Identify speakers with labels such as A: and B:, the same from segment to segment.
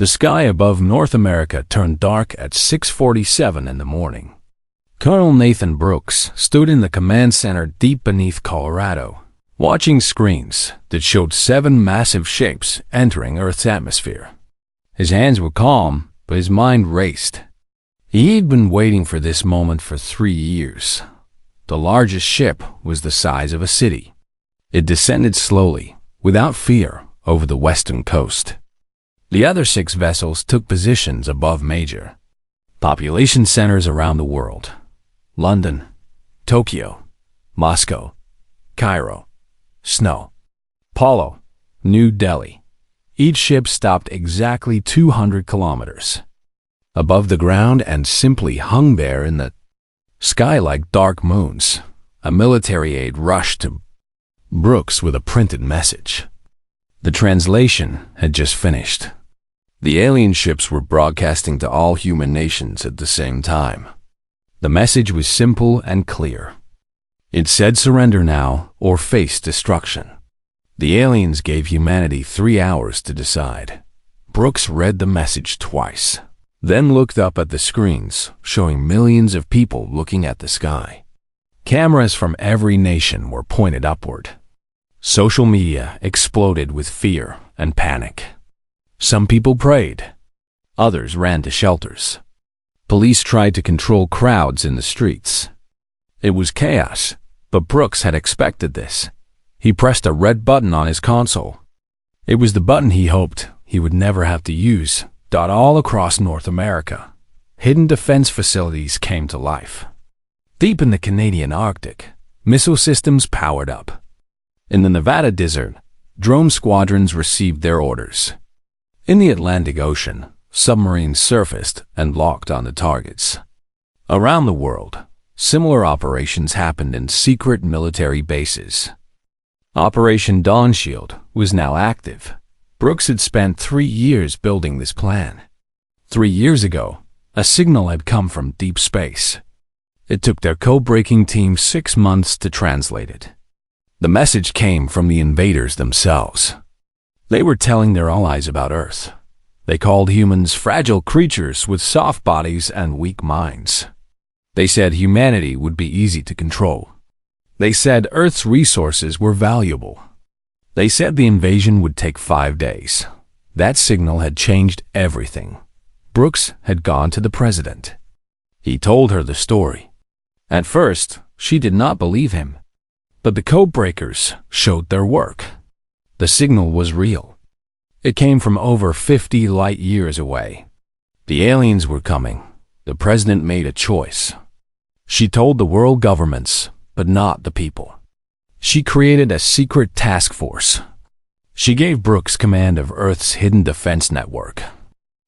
A: The sky above North America turned dark at 6:47 in the morning. Colonel Nathan Brooks stood in the command center deep beneath Colorado, watching screens that showed 7 massive shapes entering Earth's atmosphere. His hands were calm, but his mind raced. He'd been waiting for this moment for 3 years. The largest ship was the size of a city. It descended slowly, without fear, over the western coast. The other 6 vessels took positions above major population centers around the world: London, Tokyo, Moscow, Cairo, Sao Paulo, New Delhi. Each ship stopped exactly 200 kilometers above the ground and simply hung there in the sky like dark moons. A military aide rushed to Brooks with a printed message. The translation had just finished. The alien ships were broadcasting to all human nations at the same time. The message was simple and clear. It said surrender now or face destruction. The aliens gave humanity 3 hours to decide. Brooks read the message twice, then looked up at the screens, showing millions of people looking at the sky. Cameras from every nation were pointed upward. Social media exploded with fear and panic. Some people prayed. Others ran to shelters. Police tried to control crowds in the streets. It was chaos, but Brooks had expected this. He pressed a red button on his console. It was the button he hoped he would never have to use. All across North America, hidden defense facilities came to life. Deep in the Canadian Arctic, missile systems powered up. In the Nevada desert, drone squadrons received their orders. In the Atlantic Ocean, submarines surfaced and locked onto targets. Around the world, similar operations happened in secret military bases. Operation Dawn Shield was now active. Brooks had spent 3 years building this plan. 3 years ago, a signal had come from deep space. It took their code-breaking team 6 months to translate it. The message came from the invaders themselves. They were telling their allies about Earth. They called humans fragile creatures with soft bodies and weak minds. They said humanity would be easy to control. They said Earth's resources were valuable. They said the invasion would take 5 days. That signal had changed everything. Brooks had gone to the president. He told her the story. At first, she did not believe him. But the codebreakers showed their work. The signal was real. It came from over 50 light years away. The aliens were coming. The president made a choice. She told the world governments, but not the people. She created a secret task force. She gave Brooks command of Earth's hidden defense network.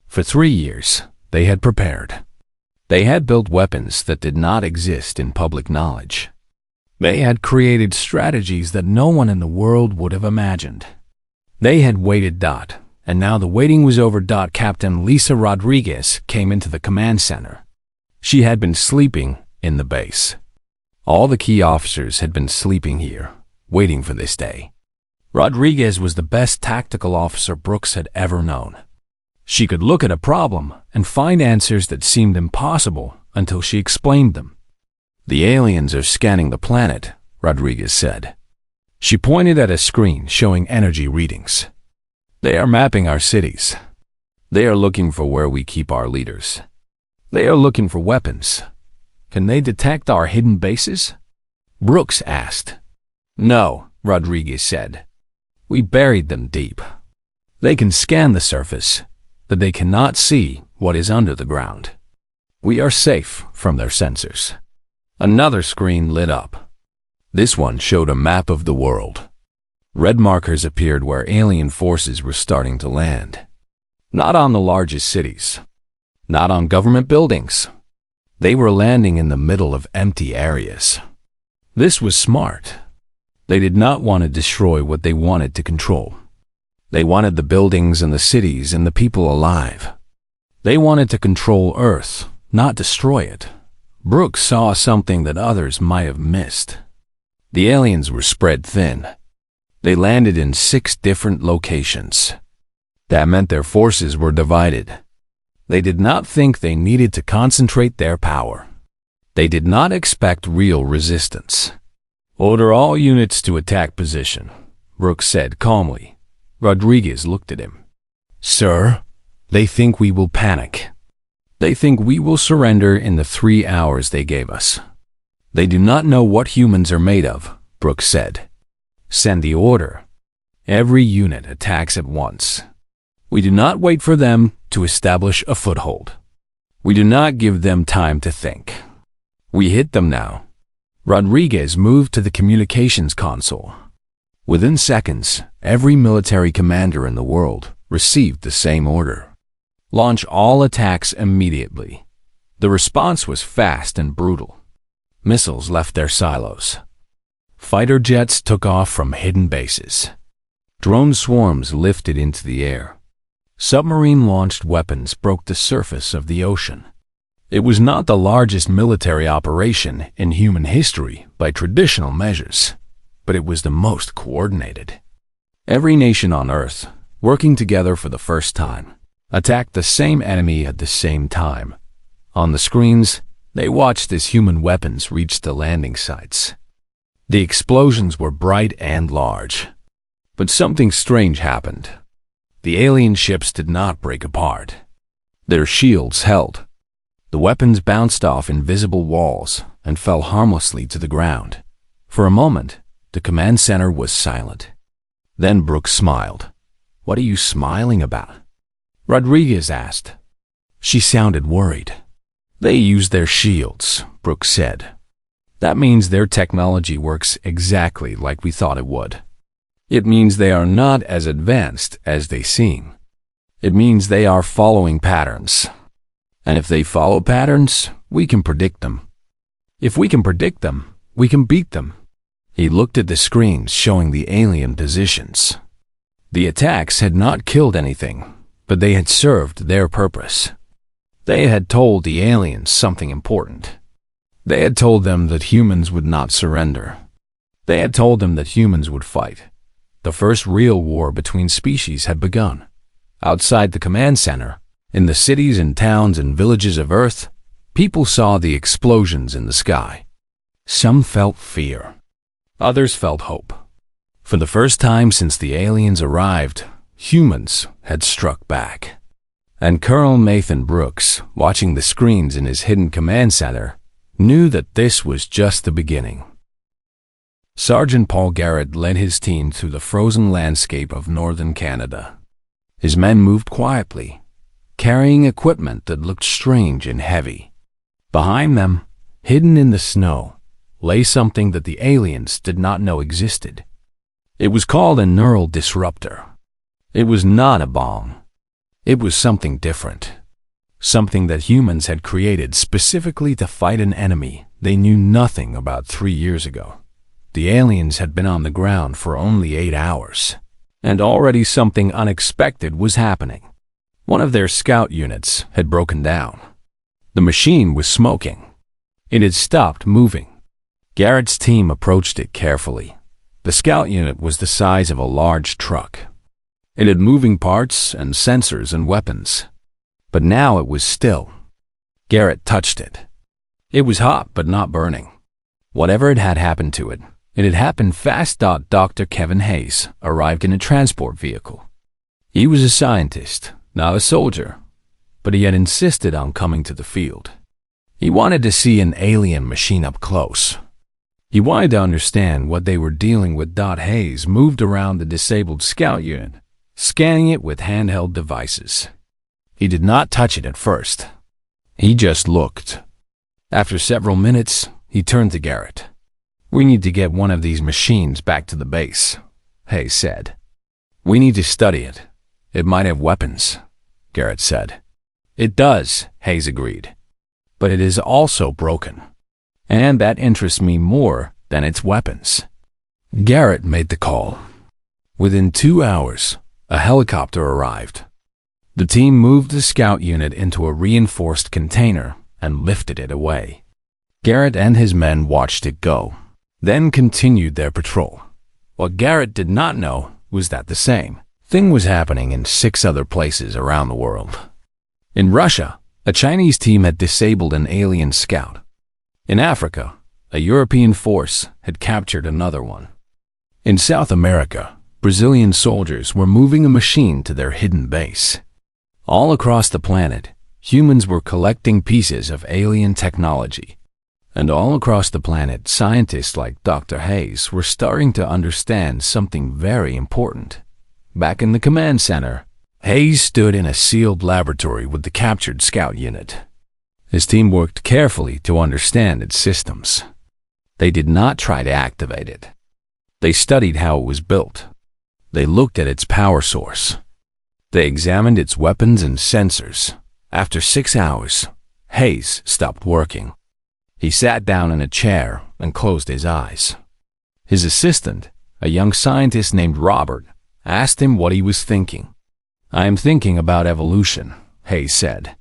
A: For 3 years, they had prepared. They had built weapons that did not exist in public knowledge. They had created strategies that no one in the world would have imagined. They had waited. And now the waiting was over. Captain Lisa Rodriguez came into the command center. She had been sleeping in the base. All the key officers had been sleeping here, waiting for this day. Rodriguez was the best tactical officer Brooks had ever known. She could look at a problem and find answers that seemed impossible until she explained them. "The aliens are scanning the planet," Rodriguez said. She pointed at a screen showing energy readings. "They are mapping our cities. They are looking for where we keep our leaders. They are looking for weapons. Can they detect our hidden bases?" Brooks asked. "No," Rodriguez said. "We buried them deep. They can scan the surface, but they cannot see what is under the ground. We are safe from their sensors." Another screen lit up. This one showed a map of the world. Red markers appeared where alien forces were starting to land. Not on the largest cities. Not on government buildings. They were landing in the middle of empty areas. This was smart. They did not want to destroy what they wanted to control. They wanted the buildings and the cities and the people alive. They wanted to control Earth, not destroy it. Brooks saw something that others might have missed. The aliens were spread thin. They landed in 6 different locations. That meant their forces were divided. They did not think they needed to concentrate their power. They did not expect real resistance. "Order all units to attack position," Brooks said calmly. Rodriguez looked at him. "Sir, they think we will panic. They think we will surrender in the 3 hours they gave us. They do not know what humans are made of," Brooks said. "Send the order. Every unit attacks at once. We do not wait for them to establish a foothold. We do not give them time to think. We hit them now." Rodriguez moved to the communications console. Within seconds, every military commander in the world received the same order. Launch all attacks immediately. The response was fast and brutal. Missiles left their silos. Fighter jets took off from hidden bases. Drone swarms lifted into the air. Submarine-launched weapons broke the surface of the ocean. It was not the largest military operation in human history by traditional measures, but it was the most coordinated. Every nation on Earth, working together for the first time, attacked the same enemy at the same time. On the screens, they watched as human weapons reached the landing sites. The explosions were bright and large. But something strange happened. The alien ships did not break apart. Their shields held. The weapons bounced off invisible walls and fell harmlessly to the ground. For a moment, the command center was silent. Then Brooks smiled. "What are you smiling about?" Rodriguez asked. She sounded worried. "They used their shields," Brooks said. "That means their technology works exactly like we thought it would. It means they are not as advanced as they seem. It means they are following patterns. And if they follow patterns, we can predict them. If we can predict them, we can beat them." He looked at the screens showing the alien positions. The attacks had not killed anything, but they had served their purpose. They had told the aliens something important. They had told them that humans would not surrender. They had told them that humans would fight. The first real war between species had begun. Outside the command center, in the cities and towns and villages of Earth, people saw the explosions in the sky. Some felt fear. Others felt hope. For the first time since the aliens arrived, humans had struck back. And Colonel Nathan Brooks, watching the screens in his hidden command center, knew that this was just the beginning. Sergeant Paul Garrett led his team through the frozen landscape of northern Canada. His men moved quietly, carrying equipment that looked strange and heavy. Behind them, hidden in the snow, lay something that the aliens did not know existed. It was called a neural disruptor. It was not a bomb. It was something different. Something that humans had created specifically to fight an enemy they knew nothing about 3 years ago. The aliens had been on the ground for only 8 hours, and already something unexpected was happening. One of their scout units had broken down. The machine was smoking. It had stopped moving. Garrett's team approached it carefully. The scout unit was the size of a large truck. It had moving parts and sensors and weapons. But now it was still. Garrett touched it. It was hot but not burning. Whatever had happened to it, it had happened fast. Dr. Kevin Hayes arrived in a transport vehicle. He was a scientist, not a soldier, but he had insisted on coming to the field. He wanted to see an alien machine up close. He wanted to understand what they were dealing with. Hayes moved around the disabled scout unit, scanning it with handheld devices. He did not touch it at first. He just looked. After several minutes, he turned to Garrett. "We need to get one of these machines back to the base," Hayes said. "We need to study it. It might have weapons," Garrett said. "It does," Hayes agreed. "But it is also broken. And that interests me more than its weapons." Garrett made the call. Within 2 hours, a helicopter arrived. The team moved the scout unit into a reinforced container and lifted it away. Garrett and his men watched it go, then continued their patrol. What Garrett did not know was that the same thing was happening in 6 other places around the world. In Russia, a Chinese team had disabled an alien scout. In Africa, a European force had captured another one. In South America, Brazilian soldiers were moving a machine to their hidden base. All across the planet, humans were collecting pieces of alien technology. And all across the planet, scientists like Dr. Hayes were starting to understand something very important. Back in the command center, Hayes stood in a sealed laboratory with the captured scout unit. His team worked carefully to understand its systems. They did not try to activate it. They studied how it was built. They looked at its power source. They examined its weapons and sensors. After 6 hours, Hayes stopped working. He sat down in a chair and closed his eyes. His assistant, a young scientist named Robert, asked him what he was thinking. "I am thinking about evolution," Hayes said.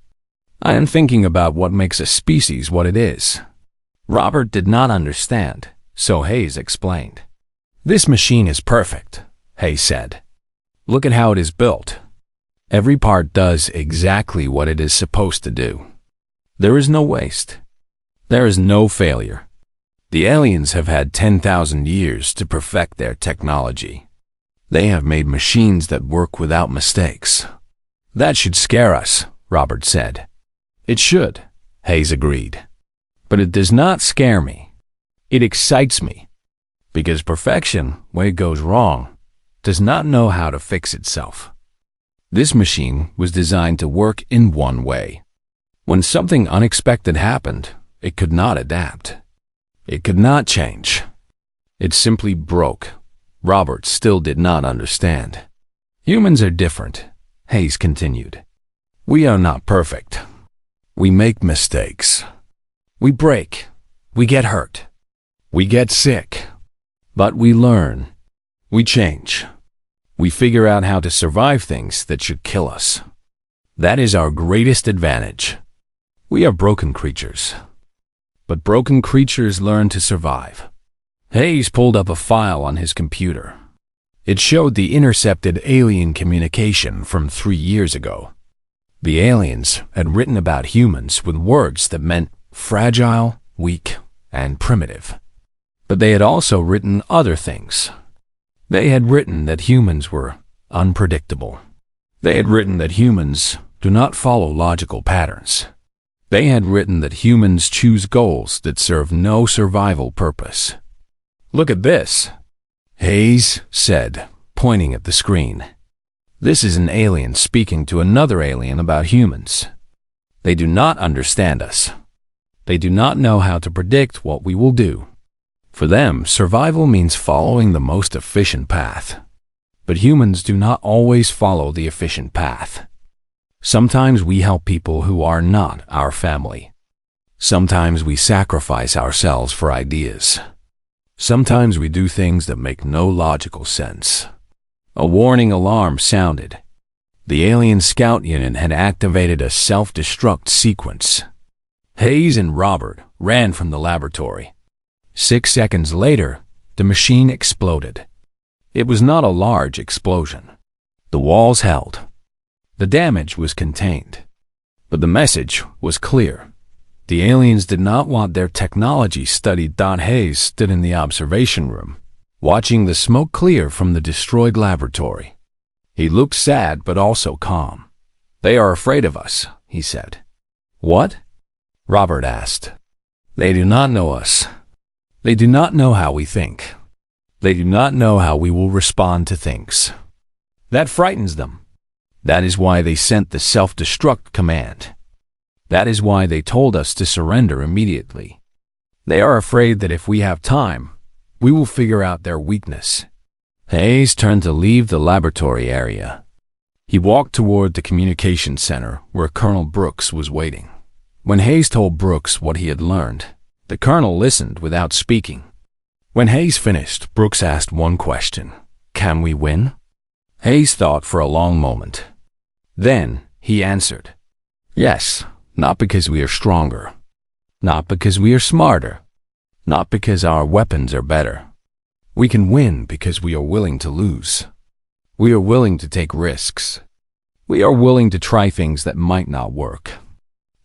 A: "I am thinking about what makes a species what it is." Robert did not understand, so Hayes explained. "This machine is perfect," Hayes said. "Look at how it is built. Every part does exactly what it is supposed to do. There is no waste. There is no failure. The aliens have had 10,000 years to perfect their technology. They have made machines that work without mistakes." "That should scare us," Robert said. "It should," Hayes agreed. "But it does not scare me. It excites me. Because perfection, when it goes wrong, does not know how to fix itself. This machine was designed to work in one way. When something unexpected happened, it could not adapt. It could not change. It simply broke." Robert still did not understand. "Humans are different," Hayes continued. "We are not perfect. We make mistakes. We break. We get hurt. We get sick. But we learn. We change. We figure out how to survive things that should kill us. That is our greatest advantage. We are broken creatures. But broken creatures learn to survive." Hayes pulled up a file on his computer. It showed the intercepted alien communication from 3 years ago. The aliens had written about humans with words that meant fragile, weak, and primitive. But they had also written other things. They had written that humans were unpredictable. They had written that humans do not follow logical patterns. They had written that humans choose goals that serve no survival purpose. "Look at this," Hayes said, pointing at the screen. "This is an alien speaking to another alien about humans. They do not understand us. They do not know how to predict what we will do. For them, survival means following the most efficient path. But humans do not always follow the efficient path. Sometimes we help people who are not our family. Sometimes we sacrifice ourselves for ideas. Sometimes we do things that make no logical sense." A warning alarm sounded. The alien scout unit had activated a self-destruct sequence. Hayes and Robert ran from the laboratory. 6 seconds later, the machine exploded. It was not a large explosion. The walls held. The damage was contained. But the message was clear. The aliens did not want their technology studied. Hayes stood in the observation room, watching the smoke clear from the destroyed laboratory. He looked sad but also calm. "They are afraid of us," he said. "What?" Robert asked. "They do not know us. They do not know how we think. They do not know how we will respond to things. That frightens them. That is why they sent the self-destruct command. That is why they told us to surrender immediately. They are afraid that if we have time, we will figure out their weakness." Hayes turned to leave the laboratory area. He walked toward the communication center where Colonel Brooks was waiting. When Hayes told Brooks what he had learned, the colonel listened without speaking. When Hayes finished, Brooks asked one question: "Can we win?" Hayes thought for a long moment. Then he answered, "Yes, not because we are stronger, not because we are smarter, not because our weapons are better. We can win because we are willing to lose. We are willing to take risks. We are willing to try things that might not work.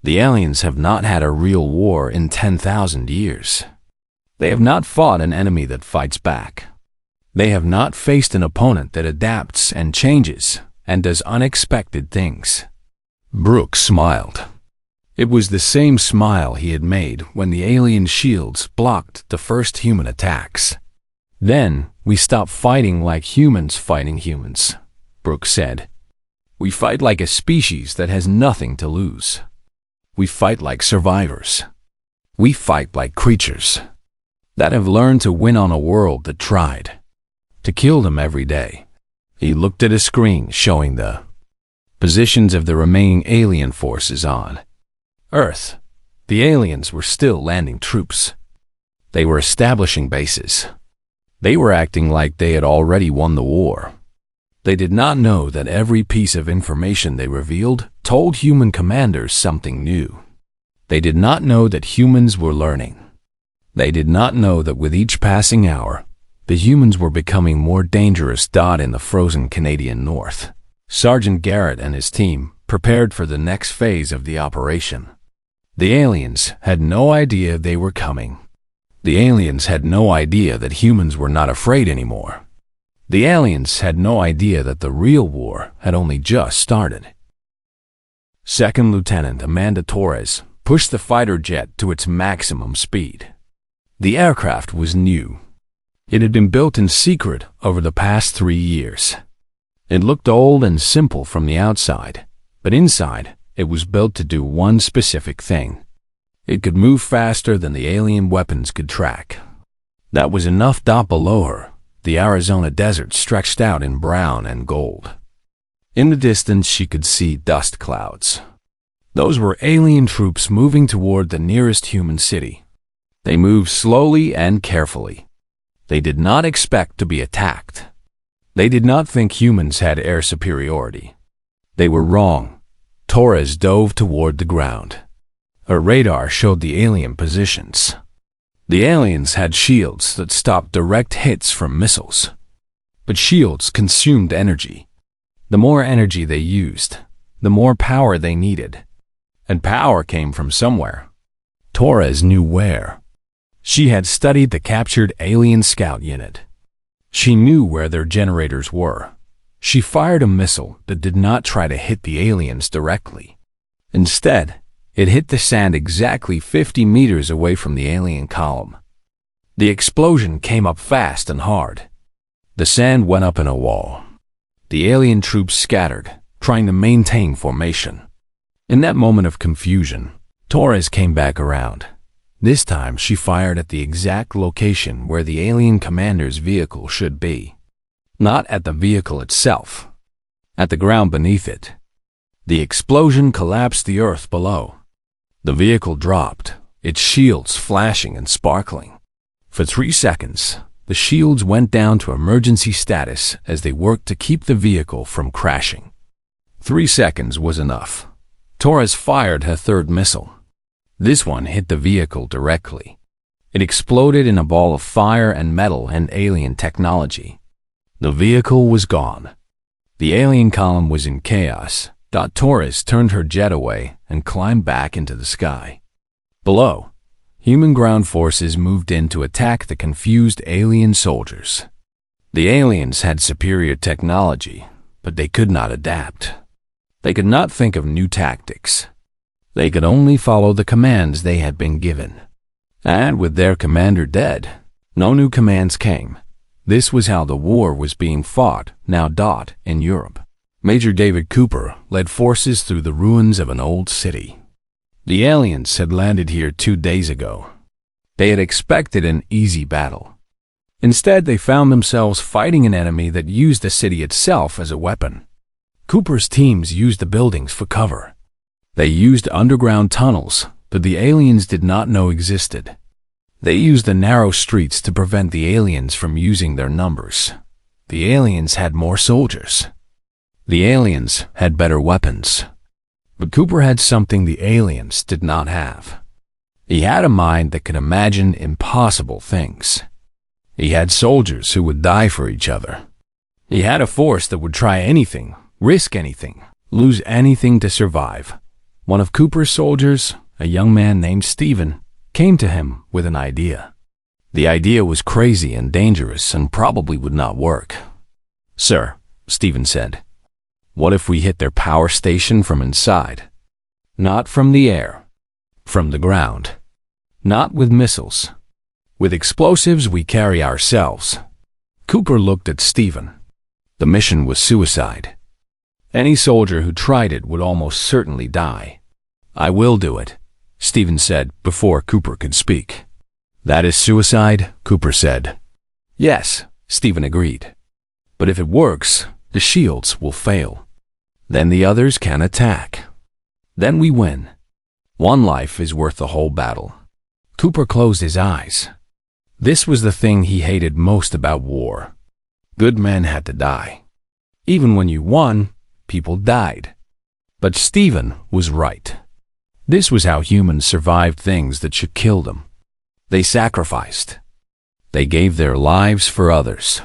A: The aliens have not had a real war in 10,000 years. They have not fought an enemy that fights back. They have not faced an opponent that adapts and changes and does unexpected things. Brooks smiled. It was the same smile he had made when the alien shields blocked the first human attacks. Then, we stop fighting like humans fighting humans, Brooks said. We fight like a species that has nothing to lose. We fight like survivors. We fight like creatures that have learned to win on a world that tried to kill them every day. He looked at a screen showing the positions of the remaining alien forces on Earth. The aliens were still landing troops. They were establishing bases. They were acting like they had already won the war. They did not know that every piece of information they revealed told human commanders something new. They did not know that humans were learning. They did not know that with each passing hour, the humans were becoming more dangerous. In the frozen Canadian North, Sergeant Garrett and his team prepared for the next phase of the operation. The aliens had no idea they were coming. The aliens had no idea that humans were not afraid anymore. The aliens had no idea that the real war had only just started. Second Lieutenant Amanda Torres pushed the fighter jet to its maximum speed. The aircraft was new. It had been built in secret over the past 3 years. It looked old and simple from the outside, but inside, it was built to do one specific thing. It could move faster than the alien weapons could track. That was enough. Below her, the Arizona desert stretched out in brown and gold. In the distance, she could see dust clouds. Those were alien troops moving toward the nearest human city. They moved slowly and carefully. They did not expect to be attacked. They did not think humans had air superiority. They were wrong. Torres dove toward the ground. Her radar showed the alien positions. The aliens had shields that stopped direct hits from missiles. But shields consumed energy. The more energy they used, the more power they needed. And power came from somewhere. Torres knew where. She had studied the captured alien scout unit. She knew where their generators were. She fired a missile that did not try to hit the aliens directly. Instead, it hit the sand exactly 50 meters away from the alien column. The explosion came up fast and hard. The sand went up in a wall. The alien troops scattered, trying to maintain formation. In that moment of confusion, Torres came back around. This time, she fired at the exact location where the alien commander's vehicle should be. Not at the vehicle itself, at the ground beneath it. The explosion collapsed the earth below. The vehicle dropped, its shields flashing and sparkling. For 3 seconds, the shields went down to emergency status as they worked to keep the vehicle from crashing. 3 seconds was enough. Torres fired her third missile. This one hit the vehicle directly. It exploded in a ball of fire and metal and alien technology. The vehicle was gone. The alien column was in chaos. Torres turned her jet away and climbed back into the sky. Below, human ground forces moved in to attack the confused alien soldiers. The aliens had superior technology, but they could not adapt. They could not think of new tactics. They could only follow the commands they had been given. And with their commander dead, no new commands came. This was how the war was being fought now. In Europe, Major David Cooper led forces through the ruins of an old city. The aliens had landed here 2 days ago. They had expected an easy battle. Instead, they found themselves fighting an enemy that used the city itself as a weapon. Cooper's teams used the buildings for cover. They used underground tunnels that the aliens did not know existed. They used the narrow streets to prevent the aliens from using their numbers. The aliens had more soldiers. The aliens had better weapons. But Cooper had something the aliens did not have. He had a mind that could imagine impossible things. He had soldiers who would die for each other. He had a force that would try anything, risk anything, lose anything to survive. One of Cooper's soldiers, a young man named Stephen, came to him with an idea. The idea was crazy and dangerous and probably would not work. "Sir," Stephen said, "what if we hit their power station from inside? Not from the air, from the ground. Not with missiles. With explosives we carry ourselves." Cooper looked at Stephen. The mission was suicide. Any soldier who tried it would almost certainly die. "I will do it," Stephen said before Cooper could speak. "That is suicide?" Cooper said. "Yes," Stephen agreed. "But if it works, the shields will fail. Then the others can attack. Then we win. One life is worth the whole battle." Cooper closed his eyes. This was the thing he hated most about war. Good men had to die. Even when you won, people died. But Stephen was right. This was how humans survived things that should kill them. They sacrificed. They gave their lives for others.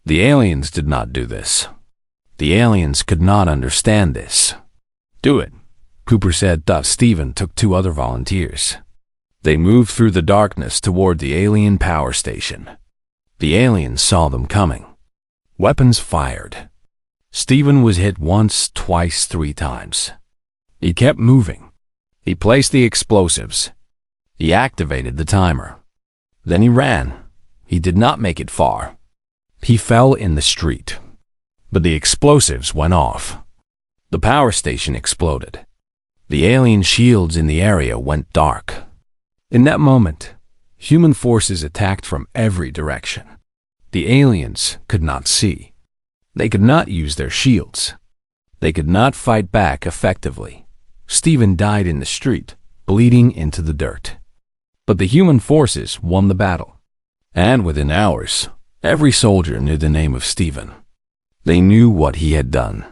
A: The aliens did not do this. The aliens could not understand this. "Do it," Cooper said. Stephen took 2 other volunteers. They moved through the darkness toward the alien power station. The aliens saw them coming. Weapons fired. Stephen was hit once, twice, 3 times. He kept moving. He placed the explosives. He activated the timer. Then he ran. He did not make it far. He fell in the street. But the explosives went off. The power station exploded. The alien shields in the area went dark. In that moment, human forces attacked from every direction. The aliens could not see. They could not use their shields. They could not fight back effectively. Stephen died in the street, bleeding into the dirt. But the human forces won the battle. And within hours, every soldier knew the name of Stephen. They knew what he had done.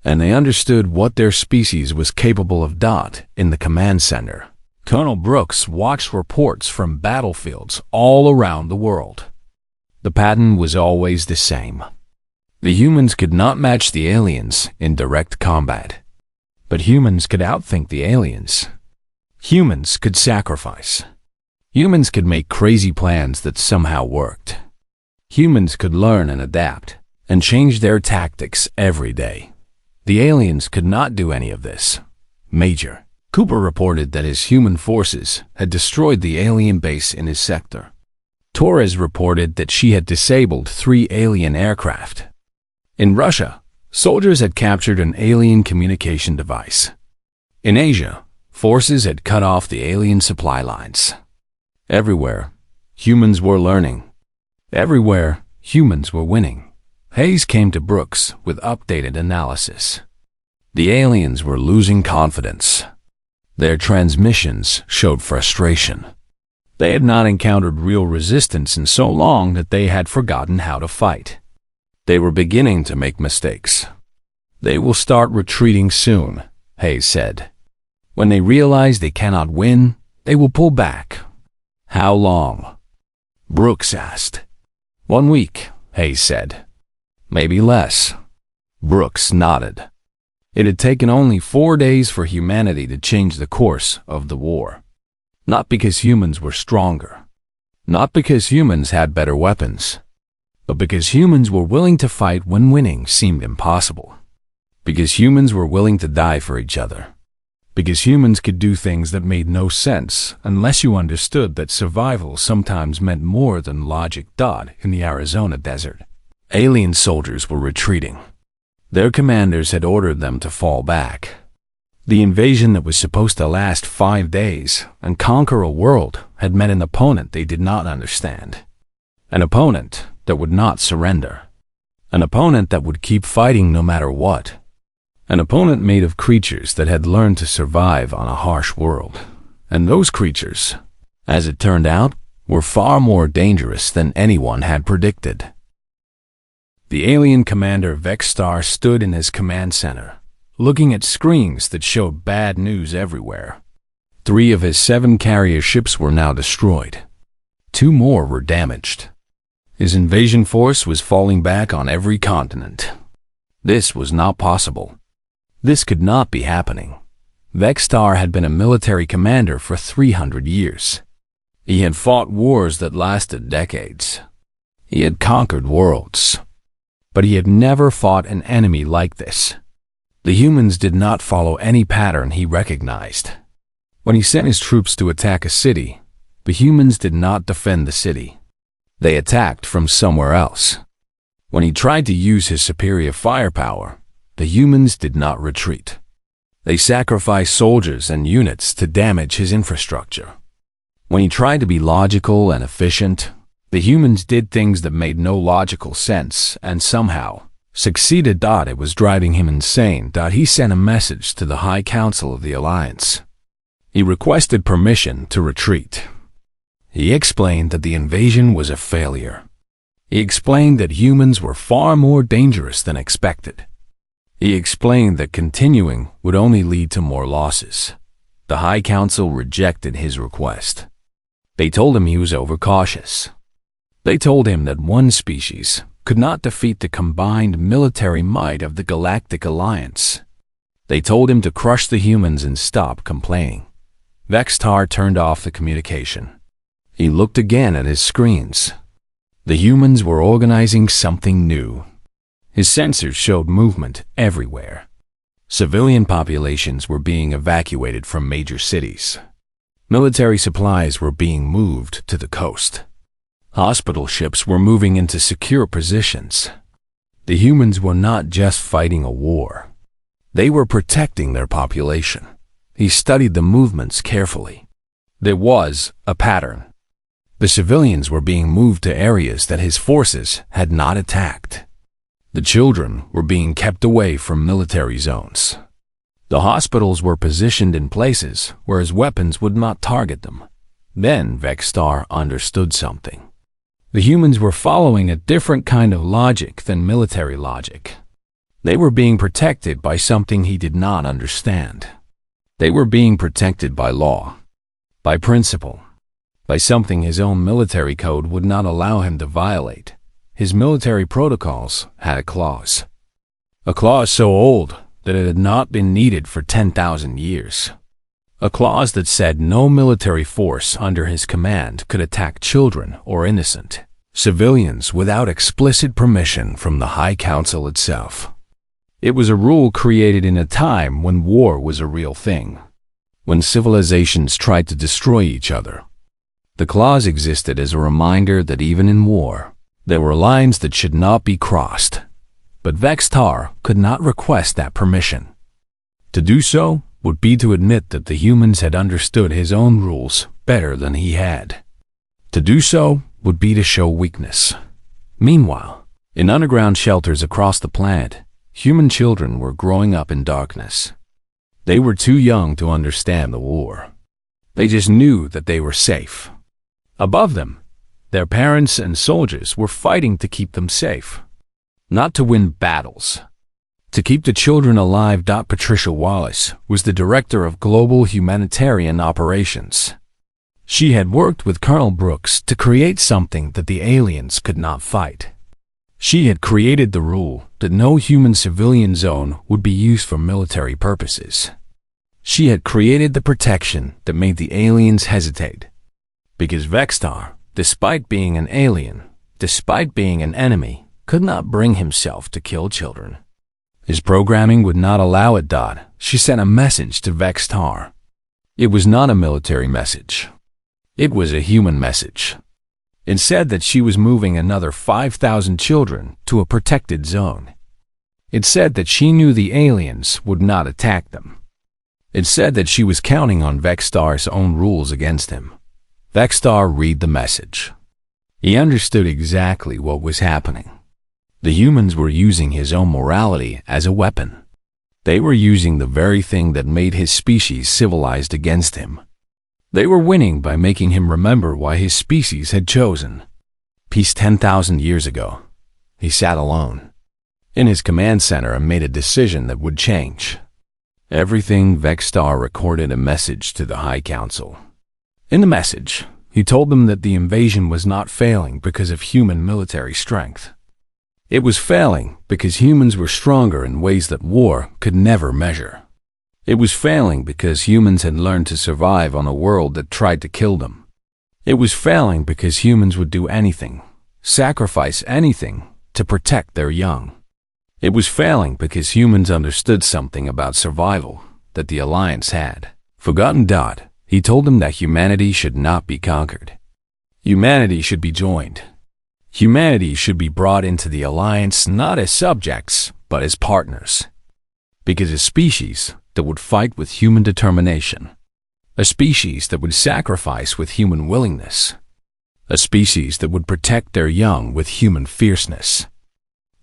A: And they understood what their species was capable of. In the command center, Colonel Brooks watched reports from battlefields all around the world. The pattern was always the same. The humans could not match the aliens in direct combat. But humans could outthink the aliens. Humans could sacrifice. Humans could make crazy plans that somehow worked. Humans could learn and adapt, and change their tactics every day. The aliens could not do any of this. Major Cooper reported that his human forces had destroyed the alien base in his sector. Torres reported that she had disabled 3 alien aircraft. In Russia, soldiers had captured an alien communication device. In Asia, forces had cut off the alien supply lines. Everywhere, humans were learning. Everywhere, humans were winning. Hayes came to Brooks with updated analysis. The aliens were losing confidence. Their transmissions showed frustration. They had not encountered real resistance in so long that they had forgotten how to fight. They were beginning to make mistakes. "They will start retreating soon," Hayes said. "When they realize they cannot win, they will pull back." "How long?" Brooks asked. "1 week," Hayes said. "Maybe less." Brooks nodded. It had taken only 4 days for humanity to change the course of the war. Not because humans were stronger. Not because humans had better weapons. But because humans were willing to fight when winning seemed impossible. Because humans were willing to die for each other. Because humans could do things that made no sense unless you understood that survival sometimes meant more than logic. In the Arizona desert, alien soldiers were retreating. Their commanders had ordered them to fall back. The invasion that was supposed to last 5 days and conquer a world had met an opponent they did not understand. An opponent that would not surrender. An opponent that would keep fighting no matter what. An opponent made of creatures that had learned to survive on a harsh world. And those creatures, as it turned out, were far more dangerous than anyone had predicted. The alien commander Vexstar stood in his command center, looking at screens that showed bad news everywhere. 3 of his 7 carrier ships were now destroyed. 2 more were damaged. His invasion force was falling back on every continent. This was not possible. This could not be happening. Vextar had been a military commander for 300 years. He had fought wars that lasted decades. He had conquered worlds. But he had never fought an enemy like this. The humans did not follow any pattern he recognized. When he sent his troops to attack a city, the humans did not defend the city. They attacked from somewhere else. When he tried to use his superior firepower, the humans did not retreat. They sacrificed soldiers and units to damage his infrastructure. When he tried to be logical and efficient, the humans did things that made no logical sense and somehow succeeded. It was driving him insane. He sent a message to the High Council of the Alliance. He requested permission to retreat. He explained that the invasion was a failure. He explained that humans were far more dangerous than expected. He explained that continuing would only lead to more losses. The High Council rejected his request. They told him he was overcautious. They told him that one species could not defeat the combined military might of the Galactic Alliance. They told him to crush the humans and stop complaining. Vextar turned off the communication. He looked again at his screens. The humans were organizing something new. His sensors showed movement everywhere. Civilian populations were being evacuated from major cities. Military supplies were being moved to the coast. Hospital ships were moving into secure positions. The humans were not just fighting a war. They were protecting their population. He studied the movements carefully. There was a pattern. The civilians were being moved to areas that his forces had not attacked. The children were being kept away from military zones. The hospitals were positioned in places where his weapons would not target them. Then Vextar understood something. The humans were following a different kind of logic than military logic. They were being protected by something he did not understand. They were being protected by law, by principle, by something his own military code would not allow him to violate. His military protocols had a clause so old that it had not been needed for 10,000 years. A clause that said no military force under his command could attack children or innocent civilians without explicit permission from the High Council itself. It was a rule created in a time when war was a real thing, when civilizations tried to destroy each other. The clause existed as a reminder that even in war, there were lines that should not be crossed. But Vextar could not request that permission. To do so would be to admit that the humans had understood his own rules better than he had. To do so would be to show weakness. Meanwhile, in underground shelters across the planet, human children were growing up in darkness. They were too young to understand the war. They just knew that they were safe. Above them, their parents and soldiers were fighting to keep them safe. Not to win battles. To keep the children alive. Patricia Wallace was the director of Global Humanitarian Operations. She had worked with Colonel Brooks to create something that the aliens could not fight. She had created the rule that no human civilian zone would be used for military purposes. She had created the protection that made the aliens hesitate. Because Vextar, despite being an alien, despite being an enemy, could not bring himself to kill children. His programming would not allow it. She sent a message to Vextar. It was not a military message. It was a human message. It said that she was moving another 5,000 children to a protected zone. It said that she knew the aliens would not attack them. It said that she was counting on Vextar's own rules against him. Vextar read the message. He understood exactly what was happening. The humans were using his own morality as a weapon. They were using the very thing that made his species civilized against him. They were winning by making him remember why his species had chosen peace 10,000 years ago. He sat alone in his command center and made a decision that would change everything. Vextar recorded a message to the High Council. In the message, He told them that the invasion was not failing because of human military strength. It was failing because humans were stronger in ways that war could never measure. It was failing because humans had learned to survive on a world that tried to kill them. It was failing because humans would do anything, sacrifice anything, to protect their young. It was failing because humans understood something about survival that the Alliance had forgotten. He told them that humanity should not be conquered. Humanity should be joined. Humanity should be brought into the Alliance not as subjects, but as partners. Because a species that would fight with human determination, a species that would sacrifice with human willingness, a species that would protect their young with human fierceness,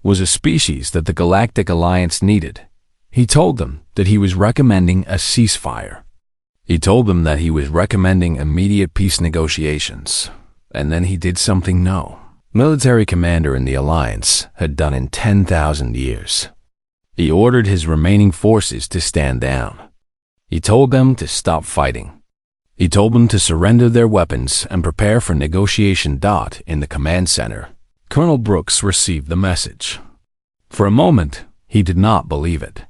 A: was a species that the Galactic Alliance needed. He told them that he was recommending a ceasefire. He told them that he was recommending immediate peace negotiations, and then he did something no military commander in the Alliance had done in 10,000 years. He ordered his remaining forces to stand down. He told them to stop fighting. He told them to surrender their weapons and prepare for negotiation. In the command center, Colonel Brooks received the message. For a moment, he did not believe it.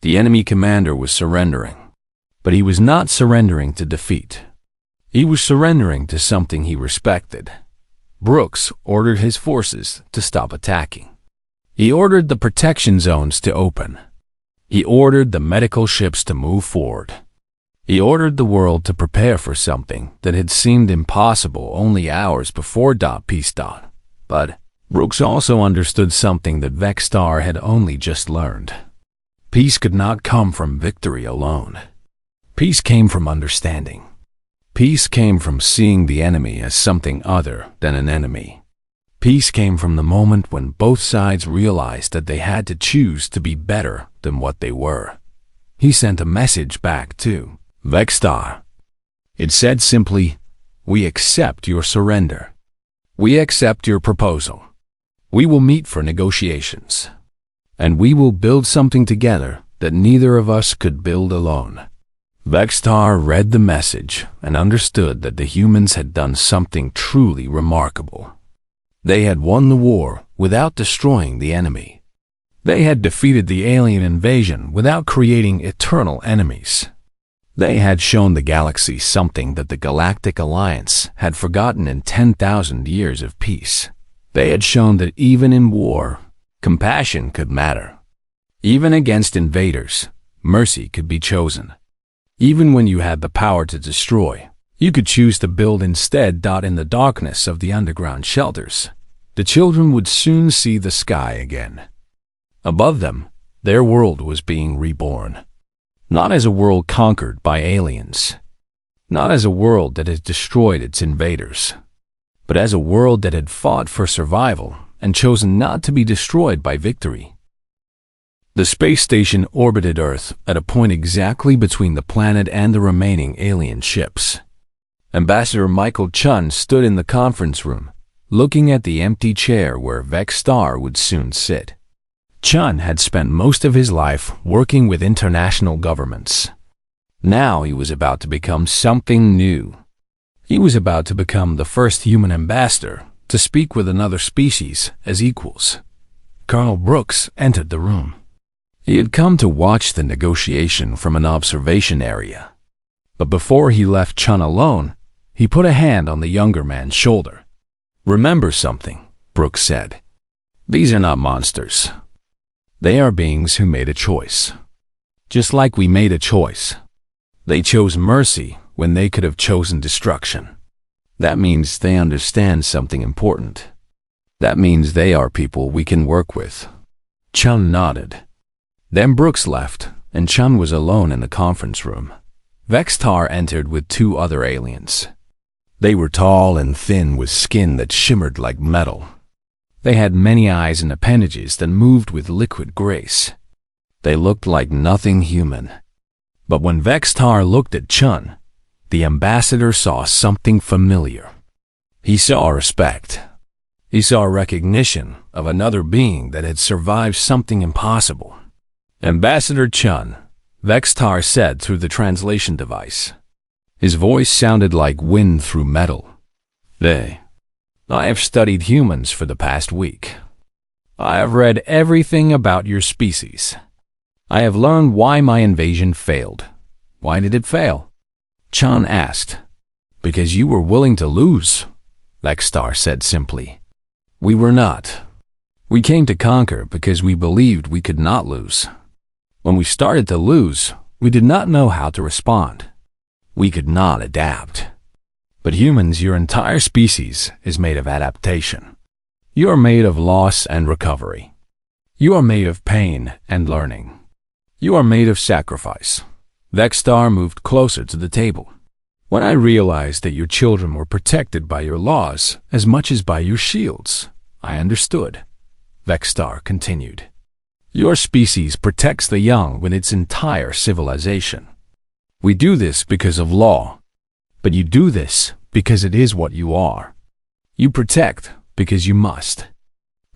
A: The enemy commander was surrendering, but he was not surrendering to defeat. He was surrendering to something he respected. Brooks ordered his forces to stop attacking. He ordered the protection zones to open. He ordered the medical ships to move forward. He ordered the world to prepare for something that had seemed impossible only hours before. Peace. But Brooks also understood something that Vexstar had only just learned. Peace could not come from victory alone. Peace came from understanding. Peace came from seeing the enemy as something other than an enemy. Peace came from the moment when both sides realized that they had to choose to be better than what they were. He sent a message back to Vexstar. It said simply, "We accept your surrender. We accept your proposal. We will meet for negotiations. And we will build something together that neither of us could build alone." Vexstar read the message and understood that the humans had done something truly remarkable. They had won the war without destroying the enemy. They had defeated the alien invasion without creating eternal enemies. They had shown the galaxy something that the Galactic Alliance had forgotten in 10,000 years of peace. They had shown that even in war, compassion could matter. Even against invaders, mercy could be chosen. Even when you had the power to destroy, you could choose to build instead. In the darkness of the underground shelters, the children would soon see the sky again. Above them, their world was being reborn. Not as a world conquered by aliens, not as a world that had destroyed its invaders, but as a world that had fought for survival and chosen not to be destroyed by victory. The space station orbited Earth at a point exactly between the planet and the remaining alien ships. Ambassador Michael Chun stood in the conference room, looking at the empty chair where Vexstar would soon sit. Chun had spent most of his life working with international governments. Now he was about to become something new. He was about to become the first human ambassador to speak with another species as equals. Colonel Brooks entered the room. He had come to watch the negotiation from an observation area. But before he left Chun alone, he put a hand on the younger man's shoulder. "Remember something," Brooks said. "These are not monsters. They are beings who made a choice. Just like we made a choice. They chose mercy when they could have chosen destruction. That means they understand something important. That means they are people we can work with." Chun nodded. Then Brooks left, and Chun was alone in the conference room. Vexstar entered with two other aliens. They were tall and thin with skin that shimmered like metal. They had many eyes and appendages that moved with liquid grace. They looked like nothing human. But when Vexstar looked at Chun, the ambassador saw something familiar. He saw respect. He saw recognition of another being that had survived something impossible. "Ambassador Chun," Vexstar said through the translation device. His voice sounded like wind through metal. I have studied humans for the past week. I have read everything about your species. I have learned why my invasion failed. Why did it fail? Chan asked. Because you were willing to lose, Vexstar said simply. We were not. We came to conquer because we believed we could not lose. When we started to lose, we did not know how to respond. We could not adapt. But humans, your entire species, is made of adaptation. You are made of loss and recovery. You are made of pain and learning. You are made of sacrifice. Vexstar moved closer to the table. When I realized that your children were protected by your laws as much as by your shields, I understood. Vexstar continued. Your species protects the young with its entire civilization. We do this because of law, but you do this because it is what you are. You protect because you must,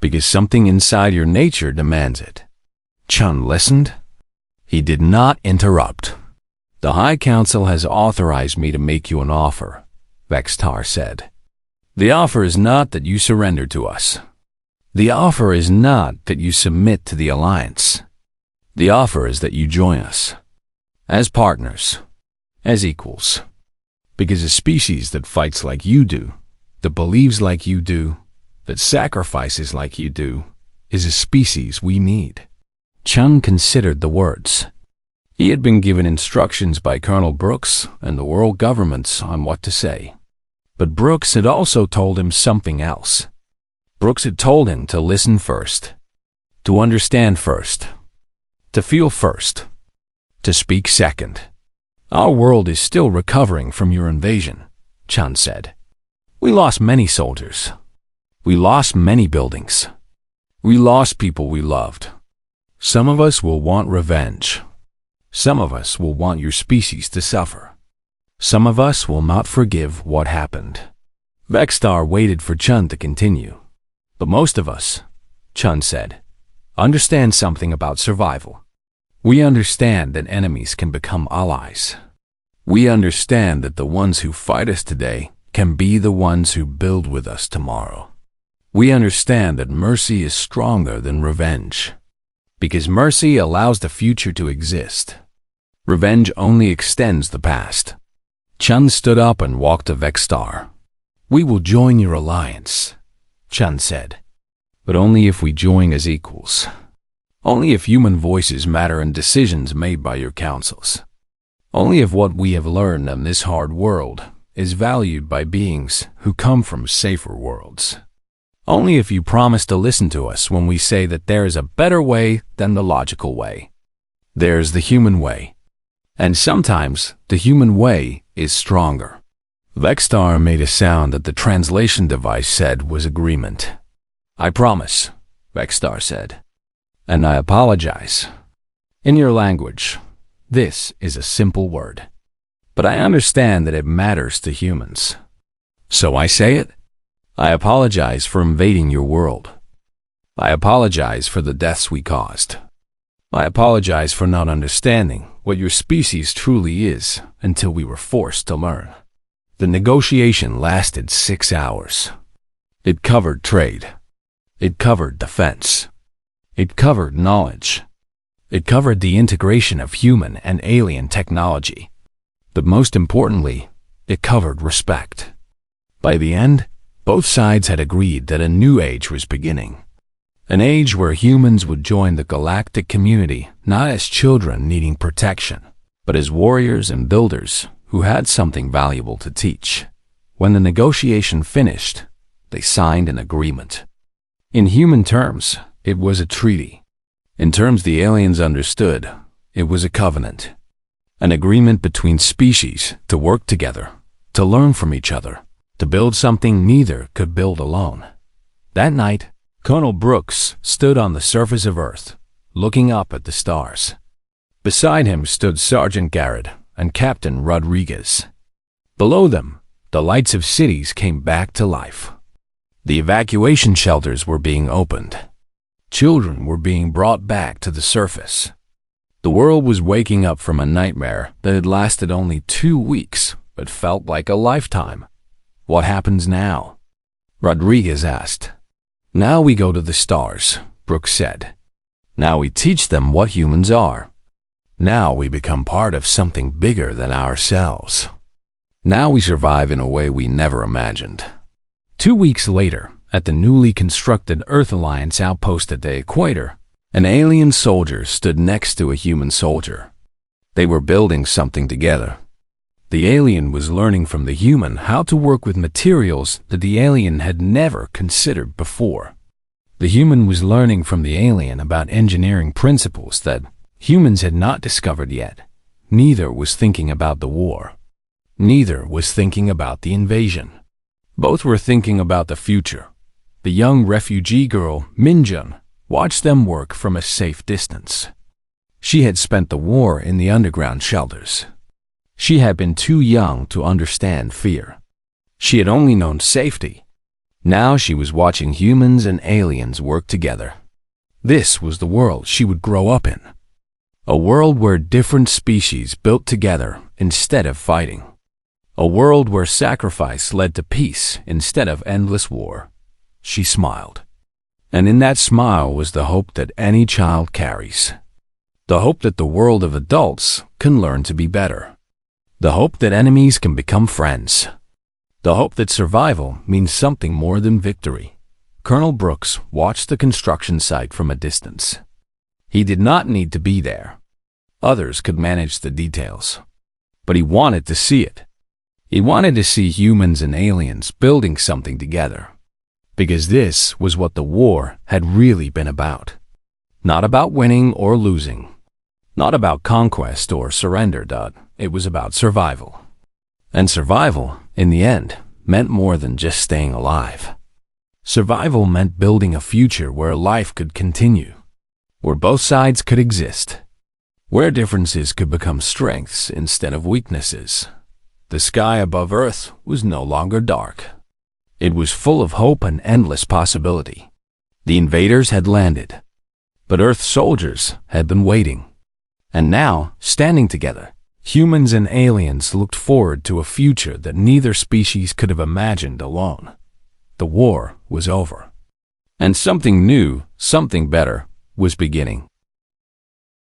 A: because something inside your nature demands it. Chun listened. He did not interrupt. The High Council has authorized me to make you an offer, Vexstar said. The offer is not that you surrender to us. The offer is not that you submit to the Alliance. The offer is that you join us. As partners. As equals. Because a species that fights like you do, that believes like you do, that sacrifices like you do, is a species we need. Chung considered the words. He had been given instructions by Colonel Brooks and the world governments on what to say. But Brooks had also told him something else. Brooks had told him to listen first, to understand first, to feel first, to speak second. Our world is still recovering from your invasion, Chan said. We lost many soldiers. We lost many buildings. We lost people we loved. Some of us will want revenge. Some of us will want your species to suffer. Some of us will not forgive what happened. Vexstar waited for Chun to continue. But most of us, Chun said, understand something about survival. We understand that enemies can become allies. We understand that the ones who fight us today can be the ones who build with us tomorrow. We understand that mercy is stronger than revenge, because mercy allows the future to exist. Revenge only extends the past. Chun stood up and walked to Vexstar. We will join your alliance, Chun said, but only if we join as equals. Only if human voices matter in decisions made by your councils. Only if what we have learned in this hard world is valued by beings who come from safer worlds. Only if you promise to listen to us when we say that there is a better way than the logical way. There's the human way. And sometimes the human way is stronger. Vexstar made a sound that the translation device said was agreement. I promise, Vexstar said. And I apologize. In your language, this is a simple word. But I understand that it matters to humans. So I say it. I apologize for invading your world. I apologize for the deaths we caused. I apologize for not understanding what your species truly is until we were forced to learn. The negotiation lasted 6 hours. It covered trade. It covered defense. It covered knowledge. It covered the integration of human and alien technology. But most importantly, it covered respect. By the end, both sides had agreed that a new age was beginning. An age where humans would join the galactic community not as children needing protection, but as warriors and builders who had something valuable to teach. When the negotiation finished, they signed an agreement. In human terms, it was a treaty. In terms the aliens understood, it was a covenant. An agreement between species to work together, to learn from each other, to build something neither could build alone. That night, Colonel Brooks stood on the surface of Earth, looking up at the stars. Beside him stood Sergeant Garrett and Captain Rodriguez. Below them, the lights of cities came back to life. The evacuation shelters were being opened. Children were being brought back to the surface. The world was waking up from a nightmare that had lasted only 2 weeks but felt like a lifetime. What happens now? Rodriguez asked. Now we go to the stars, Brooks said. Now we teach them what humans are. Now we become part of something bigger than ourselves. Now we survive in a way we never imagined. 2 weeks later, at the newly constructed Earth Alliance outpost at the equator, an alien soldier stood next to a human soldier. They were building something together. The alien was learning from the human how to work with materials that the alien had never considered before. The human was learning from the alien about engineering principles that humans had not discovered yet. Neither was thinking about the war. Neither was thinking about the invasion. Both were thinking about the future. The young refugee girl, Minjun, watched them work from a safe distance. She had spent the war in the underground shelters. She had been too young to understand fear. She had only known safety. Now she was watching humans and aliens work together. This was the world she would grow up in. A world where different species built together instead of fighting. A world where sacrifice led to peace instead of endless war. She smiled. And in that smile was the hope that any child carries. The hope that the world of adults can learn to be better. The hope that enemies can become friends. The hope that survival means something more than victory. Colonel Brooks watched the construction site from a distance. He did not need to be there. Others could manage the details. But he wanted to see it. He wanted to see humans and aliens building something together. Because this was what the war had really been about. Not about winning or losing. Not about conquest or surrender, Dud. It was about survival. And survival, in the end, meant more than just staying alive. Survival meant building a future where life could continue, where both sides could exist, where differences could become strengths instead of weaknesses. The sky above Earth was no longer dark. It was full of hope and endless possibility. The invaders had landed, but Earth soldiers had been waiting. And now, standing together, humans and aliens looked forward to a future that neither species could have imagined alone. The war was over. And something new, something better, was beginning.